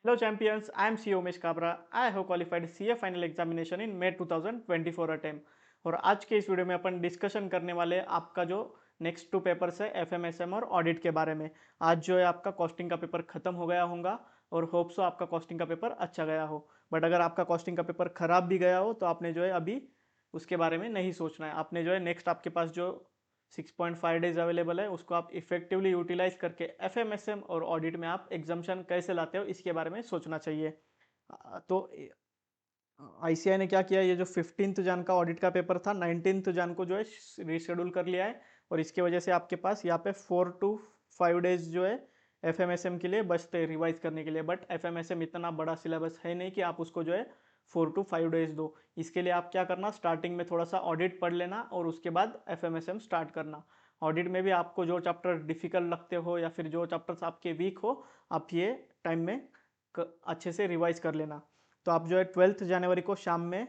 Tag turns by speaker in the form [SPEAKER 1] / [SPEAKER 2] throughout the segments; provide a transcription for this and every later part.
[SPEAKER 1] Hello champions, I am CEO Umesh Kabra. I have qualified CA final examination in May 2024 attempt. और आज के इस video में अपन discussion करने वाले आपका जो नेक्स्ट टू पेपर्स है एफएमएसएम और ऑडिट के बारे में। आज जो है आपका कॉस्टिंग का पेपर खत्म हो गया होगा और होप सो आपका कॉस्टिंग का पेपर अच्छा गया हो। बट अगर आपका कॉस्टिंग का पेपर खराब भी गया हो तो आपने जो है अभी उसके बारे में नहीं सोचना है। आपने जो है नेक्स्ट आपके पास जो 6.5 डेज अवेलेबल है उसको आप इफेक्टिवली यूटिलाइज करके एफएमएसएम और ऑडिट में आप एग्जाम्शन कैसे लाते हो इसके बारे में सोचना चाहिए। तो आईसीआई ने क्या किया, ये जो 15 जन का ऑडिट का पेपर था 19 जन को जो है रिशेड्यूल कर लिया है और इसकी वजह से आपके पास यहाँ पे 4 to 5 डेज जो है एफएमएसएम के लिए बचते हैं रिवाइज करने के लिए। बट एफएमएसएम इतना बड़ा सिलेबस है नहीं कि आप उसको जो है 4 to 5 डेज दो। इसके लिए आप क्या करना, स्टार्टिंग में थोड़ा सा ऑडिट पढ़ लेना और उसके बाद एफएमएसएम स्टार्ट करना। ऑडिट में भी आपको जो चैप्टर डिफिकल्ट लगते हो या फिर जो चैप्टर्स आपके वीक हो आप ये टाइम में अच्छे से रिवाइज कर लेना। तो आप जो है 12 जनवरी को शाम में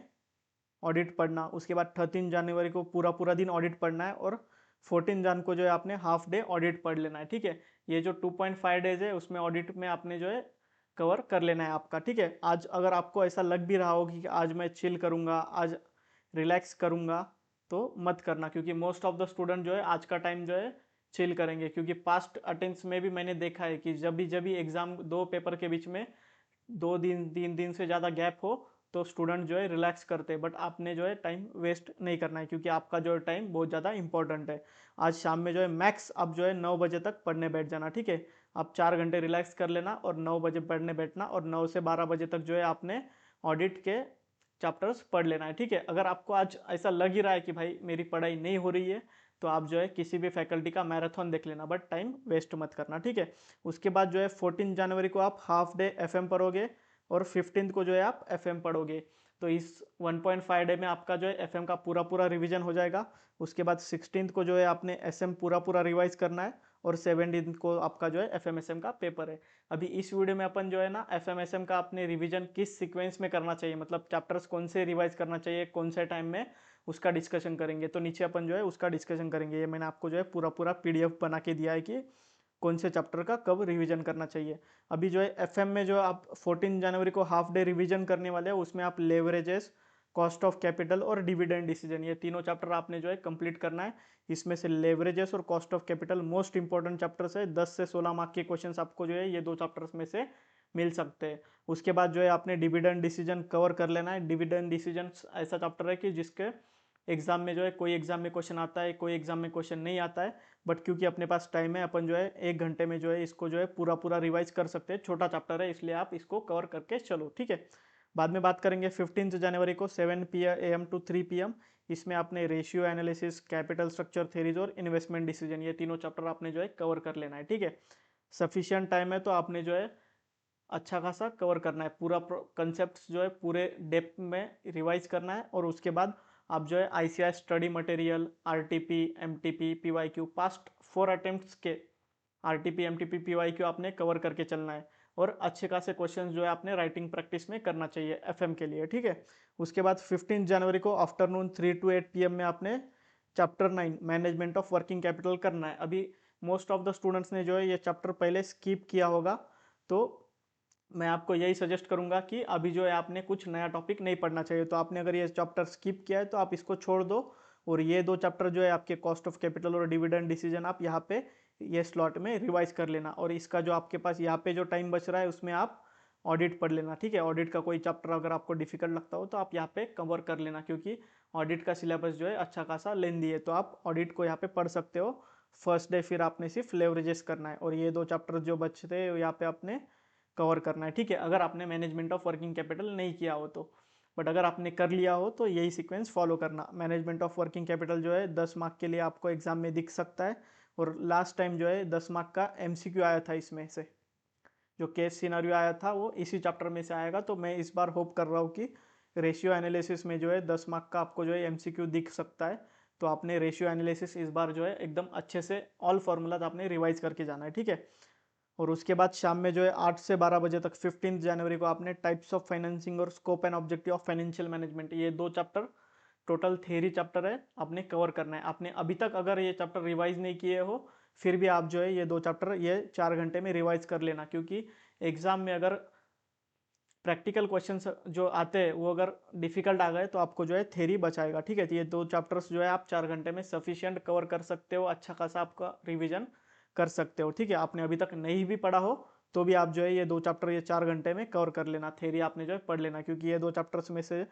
[SPEAKER 1] ऑडिट पढ़ना, उसके बाद 13 जनवरी को पूरा पूरा दिन ऑडिट पढ़ना है और 14 जन को जो है आपने हाफ डे ऑडिट पढ़ लेना है। ठीक है, ये जो 2.5 डेज है उसमें ऑडिट में आपने जो है कवर कर लेना है आपका। ठीक है, आज अगर आपको ऐसा लग भी रहा हो कि आज मैं चिल करूंगा, आज रिलैक्स करूंगा, तो मत करना, क्योंकि मोस्ट ऑफ द स्टूडेंट जो है आज का टाइम जो है चिल करेंगे। क्योंकि पास्ट अटेम्प्ट्स में भी मैंने देखा है कि जब भी एग्जाम दो पेपर के बीच में 2 दिन 3 दिन से ज़्यादा गैप हो तो स्टूडेंट जो है रिलैक्स करते हैं। बट आपने जो है टाइम वेस्ट नहीं करना है क्योंकि आपका जो है टाइम बहुत ज़्यादा इंपॉर्टेंट है। आज शाम में जो है मैक्स आप जो है 9 बजे तक पढ़ने बैठ जाना। ठीक है, आप 4 घंटे रिलैक्स कर लेना और 9 बजे पढ़ने बैठना और 9 से 12 बजे तक जो है आपने ऑडिट के चैप्टर्स पढ़ लेना है। ठीक है, अगर आपको आज ऐसा लग ही रहा है कि भाई मेरी पढ़ाई नहीं हो रही है तो आप जो है किसी भी फैकल्टी का मैराथन देख लेना, बट टाइम वेस्ट मत करना। ठीक है, उसके बाद जो है 14 जनवरी को आप हाफ डे एफएम पढ़ोगे और 15 को जो है आप एफएम पढ़ोगे। तो इस 1.5 डे में आपका जो है एफएम का पूरा पूरा रिवीजन हो जाएगा। उसके बाद 16 को जो है आपने एसएम पूरा पूरा रिवाइज करना है और 17 को आपका जो है एफएमएसएम का पेपर है। अभी इस वीडियो में अपन जो है ना एफएमएसएम का अपने रिवीजन किस सीक्वेंस में करना चाहिए, मतलब चैप्टर्स कौन से रिवाइज करना चाहिए कौन से टाइम में, उसका डिस्कशन करेंगे। तो नीचे अपन जो है उसका डिस्कशन करेंगे। ये मैंने आपको जो है पूरा पूरा पीडीएफ बना के दिया है कि कौन से चैप्टर का कब रिवीजन करना चाहिए। अभी जो है एफएम में जो आप 14 जनवरी को हाफ डे रिवीजन करने वाले हैं उसमें आप लेवरेजेस, कॉस्ट ऑफ कैपिटल और डिविडेंड डिसीजन, ये तीनों चैप्टर आपने जो है कंप्लीट करना है। इसमें से लेवरेजेस और cost of capital most important chapters है। 10 से 16 मार्क के क्वेश्चन आपको जो है ये दो चैप्टर्स में से मिल सकते हैं। उसके बाद जो है आपने डिविडेंड डिसीजन कवर कर लेना है। डिविडेंड डिसीजन ऐसा चैप्टर है कि जिसके एग्जाम में जो है कोई एग्जाम में क्वेश्चन आता है, कोई एग्जाम में क्वेश्चन नहीं आता है। बट क्योंकि अपने पास टाइम है अपन जो है 1 घंटे में जो है इसको जो है पूरा पूरा रिवाइज कर सकते हैं। छोटा चैप्टर है इसलिए आप इसको कवर करके चलो। ठीक है, बाद में बात करेंगे 15 जनवरी को 7 AM to 3 PM। इसमें आपने ratio analysis, capital structure theories और इन्वेस्टमेंट डिसीजन, ये तीनों चैप्टर आपने जो है कवर कर लेना है। ठीक है, सफिशियंट टाइम है तो आपने जो है अच्छा खासा कवर करना है। पूरा कंसेप्ट जो है पूरे डेप्थ में रिवाइज करना है और उसके बाद आप जो है ICI study material, RTP, MTP, PYQ, past 4 attempts के आरटीपी, एमटीपी, पीवाईक्यू आपने कवर करके चलना है। और अच्छे खासे क्वेश्चन जो है आपने राइटिंग प्रैक्टिस में करना चाहिए एफएम के लिए। ठीक है, उसके बाद 15 जनवरी को आफ्टरनून 3 to 8 PM में आपने chapter 9 management of working capital करना है। अभी मोस्ट ऑफ द स्टूडेंट्स ने जो है ये चैप्टर पहले स्किप किया होगा, तो मैं आपको यही सजेस्ट करूंगा कि अभी जो है आपने कुछ नया टॉपिक नहीं पढ़ना चाहिए। तो आपने अगर ये चैप्टर स्किप किया है तो आप इसको छोड़ दो और ये दो चैप्टर जो है आपके कॉस्ट ऑफ कैपिटल और डिविडेंड डिसीजन आप यहाँ पे ये स्लॉट में रिवाइज कर लेना। और इसका जो आपके पास यहाँ पे जो टाइम बच रहा है उसमें आप ऑडिट पढ़ लेना। ठीक है, ऑडिट का कोई चैप्टर अगर आपको डिफिकल्ट लगता हो तो आप यहाँ पे कवर कर लेना, क्योंकि ऑडिट का सिलेबस जो है अच्छा खासा लेंदी है। तो आप ऑडिट को यहाँ पे पढ़ सकते हो फर्स्ट डे। फिर आपने सिर्फ लेवरेजेस करना है और ये दो चैप्टर जो बचते हैं यहाँ पे आपने कवर करना है। ठीक है, अगर आपने मैनेजमेंट ऑफ वर्किंग कैपिटल नहीं किया हो तो। बट अगर आपने कर लिया हो तो यही सीक्वेंस फॉलो करना। मैनेजमेंट ऑफ वर्किंग कैपिटल जो है 10 मार्क के लिए आपको एग्जाम में दिख सकता है और लास्ट टाइम जो है 10 मार्क का एमसीक्यू आया था। इसमें से जो केस सिनारियो आया था वो इसी चैप्टर में से आएगा। तो मैं इस बार होप कर रहा हूँ कि रेशियो एनालिसिस में जो है 10 मार्क का आपको जो है एमसीक्यू दिख सकता है। तो आपने रेशियो एनालिसिस इस बार जो है एकदम अच्छे से ऑल फॉर्मूलाज आपने रिवाइज करके जाना है। ठीक है, और उसके बाद शाम में जो है 8 से 12 बजे तक 15 जनवरी को आपने टाइप्स ऑफ फाइनेंसिंग और scope and objective of financial management, ये दो चैप्टर टोटल थ्योरी चैप्टर है, आपने कवर करना है। आपने अभी तक अगर ये चैप्टर रिवाइज नहीं किए हो फिर भी आप जो है ये दो चैप्टर ये 4 घंटे में रिवाइज कर लेना, क्योंकि एग्जाम में अगर प्रैक्टिकल क्वेश्चंस जो आते हैं वो अगर डिफिकल्ट आ गए तो आपको जो है थ्योरी बचाएगा, ठीक है। तो ये 2 चैप्टर्स जो है आप 4 घंटे में सफिशिएंट कवर कर सकते हो, अच्छा खासा आपका रिवीजन कर सकते हो, ठीक है। आपने अभी तक नहीं भी पढ़ा हो तो भी आप जो है ये 2 चैप्टर ये 4 घंटे में कवर कर लेना, थ्योरी आपने जो है पढ़ लेना, क्योंकि ये 2 चैप्टर्स में से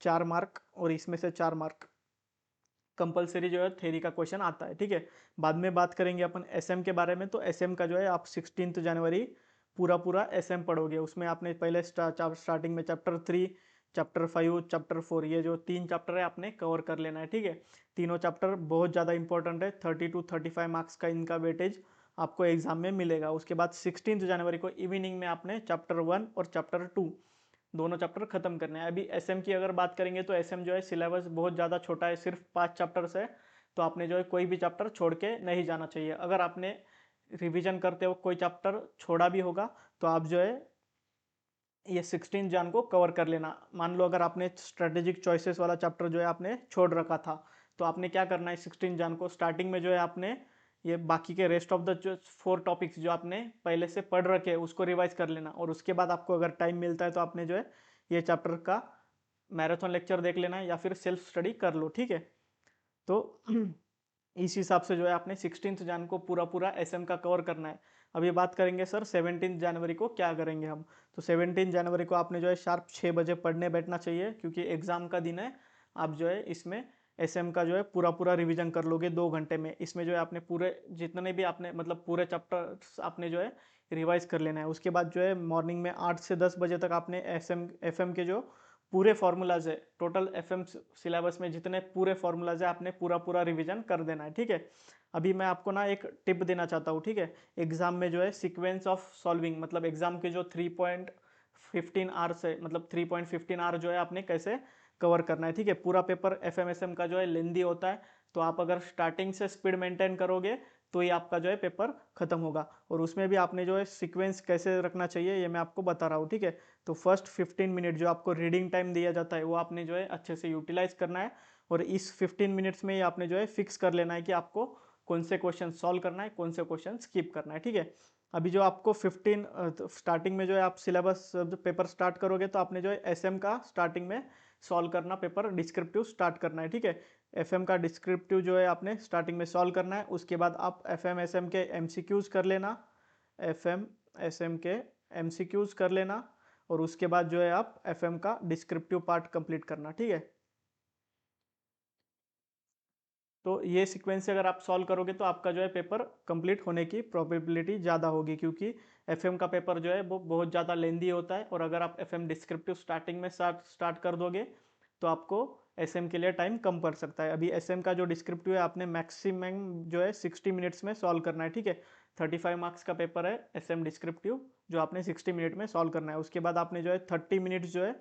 [SPEAKER 1] 4 मार्क और इसमें से 4 मार्क कंपलसरी जो है थ्योरी का क्वेश्चन आता है, ठीक है। बाद में बात करेंगे अपन एसएम के बारे में। तो एसएम का जो है आप 16 जनवरी पूरा पूरा एसएम पढ़ोगे। उसमें आपने पहले स्टार्टिंग में चैप्टर 3, चैप्टर 5, चैप्टर 4, ये जो 3 चैप्टर है आपने कवर कर लेना है, ठीक है। तीनों चैप्टर बहुत ज़्यादा इंपॉर्टेंट है, 30 to 35 मार्क्स का इनका वेटेज आपको एग्जाम में मिलेगा। उसके बाद 16 जनवरी को इवनिंग में आपने चैप्टर 1 और चैप्टर 2 दोनों चैप्टर खत्म करने हैं। अभी एसएम की अगर बात करेंगे तो एसएम जो है सिलेबस बहुत ज़्यादा छोटा है, सिर्फ 5 चैप्टर्स है। तो आपने जो है कोई भी चैप्टर छोड़ के नहीं जाना चाहिए। अगर आपने रिवीजन करते हो कोई चैप्टर छोड़ा भी होगा तो आप जो है ये 16 जन को कवर कर लेना। मान लो अगर आपने स्ट्रेटेजिक चॉइसेस वाला चैप्टर जो है आपने छोड़ रखा था, तो आपने क्या करना है 16 जन को स्टार्टिंग में जो है आपने ये बाकी के रेस्ट ऑफ द जो 4 टॉपिक्स जो आपने पहले से पढ़ रखे हैं उसको रिवाइज कर लेना। और उसके बाद आपको अगर टाइम मिलता है तो आपने जो है ये चैप्टर का मैराथन लेक्चर देख लेना है या फिर सेल्फ स्टडी कर लो, ठीक है। तो इस हिसाब से जो है आपने 16 जन को पूरा पूरा एसएम का कवर करना है। अभी बात करेंगे सर 17 जनवरी को क्या करेंगे हम। तो 17 जनवरी को आपने जो है शार्प 6 बजे पढ़ने बैठना चाहिए, क्योंकि एग्जाम का दिन है। आप जो है इसमें एसएम का जो है पूरा पूरा रिवीजन कर लोगे 2 घंटे में। इसमें जो है आपने पूरे जितने भी आपने मतलब पूरे चैप्टर्स आपने जो है रिवाइज कर लेना है। उसके बाद जो है मॉर्निंग में 8 से 10 बजे तक आपने एफएम के जो पूरे फार्मूलाज है, टोटल एफएम सिलेबस में जितने पूरे फार्मूलाज है आपने पूरा पूरा रिवीजन कर देना है, ठीक है। अभी मैं आपको ना एक टिप देना चाहता हूँ, ठीक है। एग्जाम में जो है सीक्वेंस ऑफ सॉल्विंग, मतलब एग्जाम के जो 3.15 आवर्स है, मतलब 3.15 आवर जो है आपने कैसे कवर करना है, ठीक है। पूरा पेपर एफएमएसएम का जो है लेंदी होता है, तो आप अगर स्टार्टिंग से स्पीड मेंटेन करोगे तो ही आपका जो है पेपर खत्म होगा। और उसमें भी आपने जो है सीक्वेंस कैसे रखना चाहिए ये मैं आपको बता रहा हूँ, ठीक है। तो फर्स्ट 15 मिनट जो आपको रीडिंग टाइम दिया जाता है वो आपने जो है अच्छे से यूटिलाइज करना है। और इस 15 मिनट्स में ही आपने जो है फिक्स कर लेना है कि आपको कौन से क्वेश्चन सॉल्व करना है, कौन से क्वेश्चन स्किप करना है, ठीक है। अभी जो आपको 15 स्टार्टिंग में जो है आप सिलेबस पेपर स्टार्ट करोगे तो आपने जो है एसएम का स्टार्टिंग में सॉल्व करना, पेपर डिस्क्रिप्टिव स्टार्ट करना है, ठीक है। एफएम का डिस्क्रिप्टिव जो है आपने स्टार्टिंग में सॉल्व करना है। उसके बाद आप एफएम एसएम के एमसीक्यूज कर लेना, एफएम एसएम के एमसीक्यूज कर लेना। और उसके बाद जो है आप एफएम का डिस्क्रिप्टिव पार्ट कंप्लीट करना, ठीक है। तो ये सीक्वेंस से अगर आप सॉल्व करोगे तो आपका जो है पेपर कंप्लीट होने की प्रोबेबिलिटी ज़्यादा होगी, क्योंकि एफएम का पेपर जो है वो बहुत ज़्यादा लेंदी होता है। और अगर आप एफएम डिस्क्रिप्टिव स्टार्टिंग में स्टार्ट कर दोगे तो आपको एसएम के लिए टाइम कम पड़ सकता है। अभी एसएम का जो डिस्क्रिप्टिव है आपने मैक्सिमम जो है 60 मिनट्स में सॉल्व करना है, ठीक है। 35 मार्क्स का पेपर है एसएम डिस्क्रिप्टिव जो आपने 60 मिनट में सॉल्व करना है। उसके बाद आपने जो है 30 मिनट्स जो है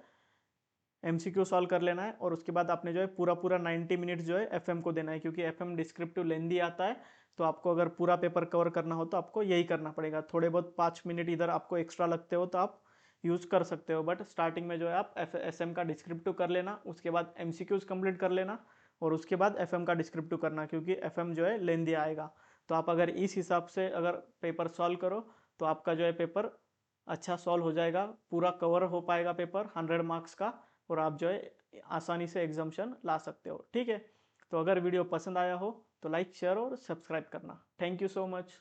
[SPEAKER 1] एमसीक्यू सॉल्व कर लेना है। और उसके बाद आपने जो है पूरा पूरा 90 मिनट्स जो है एफएम को देना है, क्योंकि एफएम डिस्क्रिप्टिव लेंदी आता है। तो आपको अगर पूरा पेपर कवर करना हो तो आपको यही करना पड़ेगा। थोड़े बहुत 5 मिनट इधर आपको एक्स्ट्रा लगते हो तो आप यूज़ कर सकते हो, बट स्टार्टिंग में जो है आप एसएम का डिस्क्रिप्टिव कर लेना, उसके बाद एमसीक्यूज कंप्लीट कर लेना और उसके बाद एफएम का डिस्क्रिप्टिव करना, क्योंकि एफएम जो है लेंदी आएगा। तो आप अगर इस हिसाब से अगर पेपर सॉल्व करो तो आपका जो है पेपर अच्छा सॉल्व हो जाएगा, पूरा कवर हो पाएगा पेपर 100 मार्क्स का। और आप जो है आसानी से एग्जामेशन ला सकते हो, ठीक है। तो अगर वीडियो पसंद आया हो तो लाइक शेयर और सब्सक्राइब करना। Thank you so much.